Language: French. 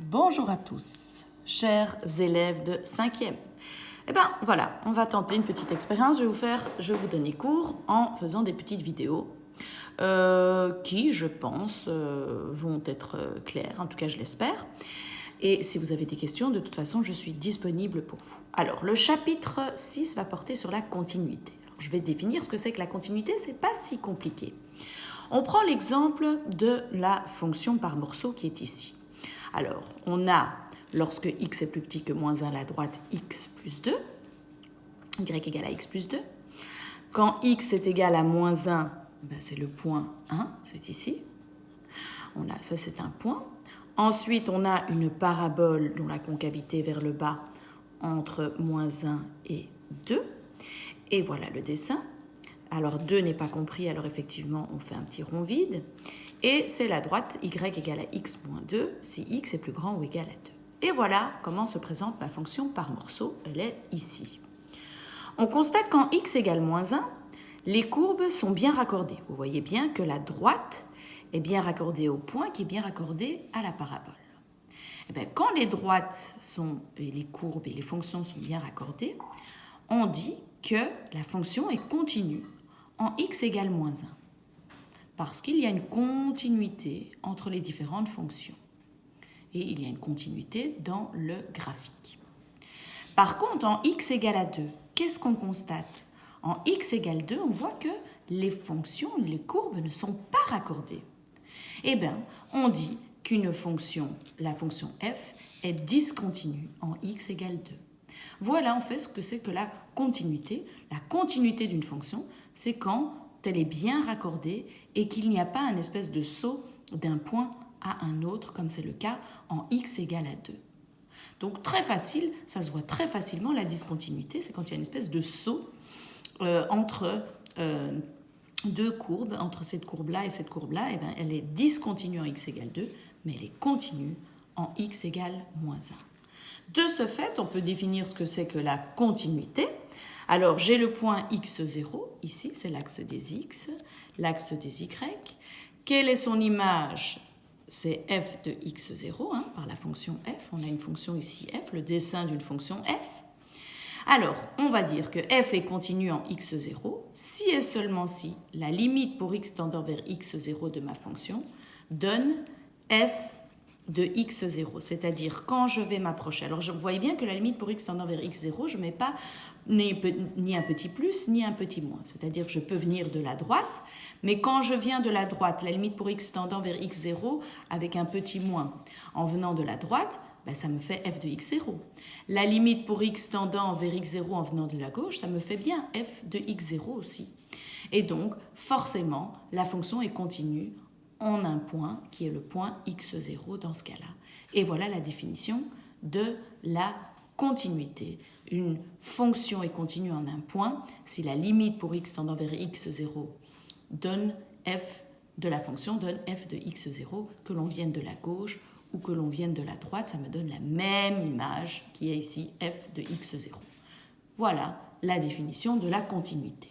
Bonjour à tous, chers élèves de 5e. Eh bien voilà, on va tenter une petite expérience. Je vais vous donner cours en faisant des petites vidéos qui, je pense, vont être claires, en tout cas je l'espère. Et si vous avez des questions, de toute façon, je suis disponible pour vous. Alors, le chapitre 6 va porter sur la continuité. Alors, je vais définir ce que c'est que la continuité, c'est pas si compliqué. On prend l'exemple de la fonction par morceau qui est ici. Alors, on a, lorsque x est plus petit que moins 1 à la droite, x plus 2, y égale à x plus 2. Quand x est égal à moins 1, ben c'est le point 1, c'est ici. Ça, c'est un point. Ensuite, on a une parabole dont la concavité vers le bas entre moins 1 et 2. Et voilà le dessin. Alors, 2 n'est pas compris, alors effectivement, on fait un petit rond vide. Et c'est la droite y égale à x moins 2 si x est plus grand ou égal à 2. Et voilà comment se présente ma fonction par morceau. Elle est ici. On constate qu'en x égale moins 1, les courbes sont bien raccordées. Vous voyez bien que la droite est bien raccordée au point qui est bien raccordé à la parabole. Et bien, quand les droites et les courbes et les fonctions sont bien raccordées, on dit que la fonction est continue en x égale moins 1. Parce qu'il y a une continuité entre les différentes fonctions. Et il y a une continuité dans le graphique. Par contre, en x égale à 2, qu'est-ce qu'on constate? En x égale 2, on voit que les fonctions, les courbes ne sont pas raccordées. Eh bien, on dit qu'une fonction, la fonction f, est discontinue en x égale 2. Voilà en fait ce que c'est que la continuité. La continuité d'une fonction, c'est quand elle est bien raccordée et qu'il n'y a pas un espèce de saut d'un point à un autre, comme c'est le cas en x égale à 2. Donc très facile, ça se voit très facilement, la discontinuité, c'est quand il y a une espèce de saut entre deux courbes, entre cette courbe-là et cette courbe-là, et bien, elle est discontinue en x égale 2, mais elle est continue en x égale moins 1. De ce fait, on peut définir ce que c'est que la continuité. Alors, j'ai le point x0, ici, c'est l'axe des x, l'axe des y. Quelle est son image? C'est f de x0, par la fonction f. On a une fonction ici f, le dessin d'une fonction f. Alors, on va dire que f est continue en x0 si et seulement si la limite pour x tendant vers x0 de ma fonction donne f de x0, c'est-à-dire quand je vais m'approcher. Alors, vous voyez bien que la limite pour x tendant vers x0, je ne mets pas ni un petit plus, ni un petit moins. C'est-à-dire que je peux venir de la droite, mais quand je viens de la droite, la limite pour x tendant vers x0 avec un petit moins, en venant de la droite, ben, ça me fait f de x0. La limite pour x tendant vers x0 en venant de la gauche, ça me fait bien f de x0 aussi. Et donc, forcément, la fonction est continue en un point qui est le point x0 dans ce cas-là. Et voilà la définition de la continuité. Une fonction est continue en un point si la limite pour x tendant vers x0 donne f de la fonction, donne f de x0, que l'on vienne de la gauche ou que l'on vienne de la droite, ça me donne la même image qui est ici f de x0. Voilà la définition de la continuité.